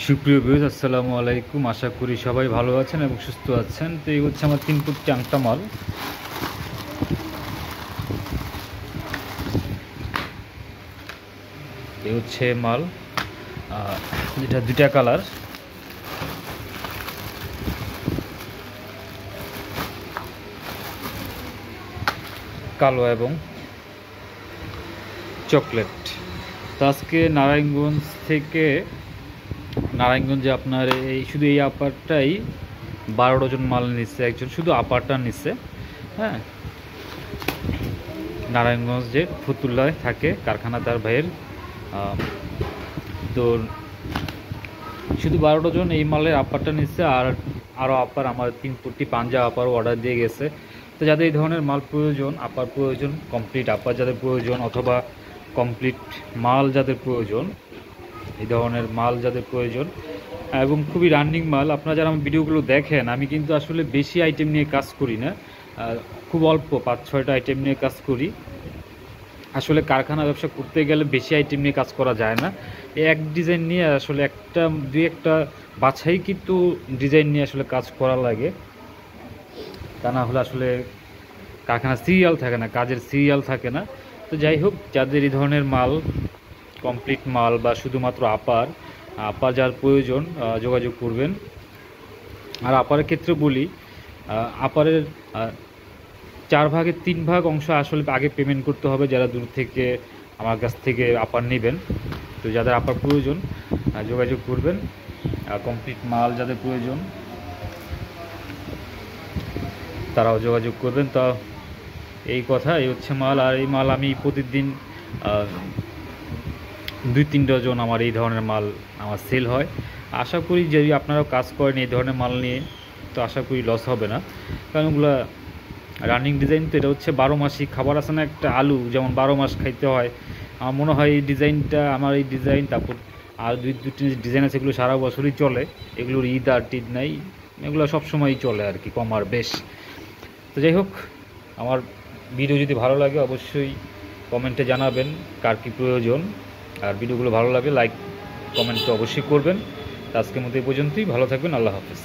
সুপ্রিয় ভিউয়ার্স, আসসালামু আলাইকুম। আশা করি সবাই ভালো আছেন এবং সুস্থ আছেন। তো এই হচ্ছে আমার 3 ফুট ট্যাংটা মাল। এই হচ্ছে মাল, যেটা দুইটা কালার, কালো এবং চকলেট। তো আজকে নারায়ণগঞ্জে আপনার এই শুধু এই আপারটাই 12 ডজন মাল নিচ্ছে একজন, শুধু আপারটা নিচ্ছে। হ্যাঁ, নারায়ণগঞ্জে ফতুল্লায় থাকে কারখানা তার ভাইয়ের। তো শুধু 12 ডজন এই মালের আপারটা নিচ্ছে, আর আরও আপার আমার 3 ফুটটি পাঞ্জা আপারও অর্ডার দিয়ে গেছে। তো যাদের এই ধরনের মাল প্রয়োজন, আপার প্রয়োজন, কমপ্লিট আপার যাদের প্রয়োজন, অথবা কমপ্লিট মাল যাদের প্রয়োজন, এই ধরনের মাল যাদের প্রয়োজন এবং খুবই রানিং মাল, আপনারা যারা আমার ভিডিওগুলো দেখেন, আমি কিন্তু আসলে বেশি আইটেম নিয়ে কাজ করি না, খুব অল্প 5-6টা আইটেম নিয়ে কাজ করি। আসলে কারখানা ব্যবসা করতে গেলে বেশি আইটেম নিয়ে কাজ করা যায় না। এক ডিজাইন নিয়ে আসলে একটা বাছাই কিন্তু ডিজাইন নিয়ে আসলে কাজ করা লাগে, তা না হলে আসলে কারখানা সিরিয়াল থাকে না, কাজের সিরিয়াল থাকে না। তো যাই হোক, যাদের এই ধরনের মাল, কমপ্লিট মাল বা শুধুমাত্র আপার যার প্রয়োজন, যোগাযোগ করবেন। আর আপারের ক্ষেত্রে বলি, আপারের 4 ভাগের 3 ভাগ অংশ আসলে আগে পেমেন্ট করতে হবে যারা দূর থেকে আমার কাছ থেকে আপার নেবেন। তো যাদের আপার প্রয়োজন যোগাযোগ করবেন। কমপ্লিট মাল যাদের প্রয়োজন তারাও যোগাযোগ করবেন। তা এই কথা, এই হচ্ছে মাল। আর এই মাল আমি প্রতিদিন 2-3 ডজন আমার এই ধরনের মাল আমার সেল হয়। আশা করি যদি আপনারাও কাজ করেন এই ধরনের মাল নিয়ে, তো আশা করি লস হবে না, কারণ ওগুলো রানিং ডিজাইন। তো এটা হচ্ছে 12 মাসি খাবার আছে না, একটা আলু যেমন 12 মাস খাইতে হয়, আমার মনে হয় এই ডিজাইনটা, আমার এই ডিজাইন, তারপর আর দুটি ডিজাইন আছে, এগুলো সারা বছরই চলে। এগুলোর ঈদ আর টিদ নাই, এগুলো সবসময়ই চলে আর কি, কম আর বেশ। তো যাই হোক, আমার ভিডিও যদি ভালো লাগে অবশ্যই কমেন্টে জানাবেন কার কী প্রয়োজন। আর ভিডিওগুলো ভালো লাগলে লাইক কমেন্ট তো অবশ্যই করবেন। আজকের মতো এই পর্যন্তই, ভালো থাকবেন, আল্লাহ হাফেজ।